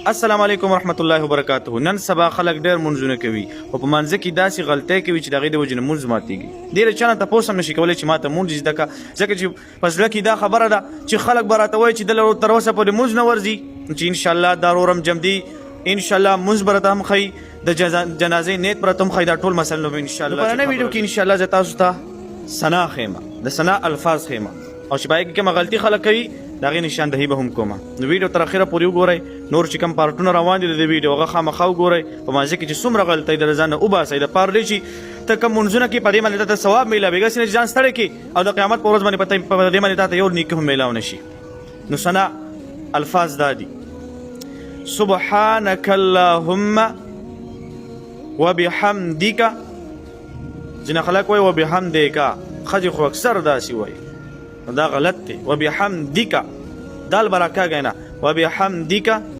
السلام علیکم ورحمت الله وبرکاته. نن سبا خلک ډېر منځونه کوي او په منځ کې داسې غلطۍ کوي چې د هغې د وجې نه مونځ ماتېږي. ډېر چا نه تپوس هم نشي کولی چې ما ته مونځ زده کړه، ځکه چې په زړه کې دا خبره ده چې خلک به راته وایي چې دله تر اوسه پورې مونځ نه ورځي، چې انشاءالله دا رورم جمدي انشاءالله مونځ به راته هم ښایي، د جنازې نیت به راته هم ښایي. دا ټول مسله به انشاءالله په نننۍ ویډیو کې انشاءالله زه تاسو ته ثنا ښیم، د ثنا الفاظ ښیم او چې په هغې کې کومه غلطي خلک کوي د هغې نشاندهي به هم کومه. نو ویډیو تر اخره پورې وګورئ، نور چې کوم پارټونه روان دي د دې ویډیو هغه خامخا وګورئ. په مازه کې چې څومره غلطۍ د ځان نه وباسئ د پاره دی چې ته کوم منځونه کې په دې باندې ته ثواب میلاوېږي، هسې نه چې ځان ستړی کړي او د قیامت په ورځ باندې په دې باندې تا ته یو نیکي هم میلاو نه شي. نو ثنا الفاظ دا دي: سبحانک اللهم وبحمدک. ځینې خلک وایي وبحمدک، ښځې خو اکثر داسې وایي، دا غلط دی. وبحمدک دال برکه گینا وبحمدک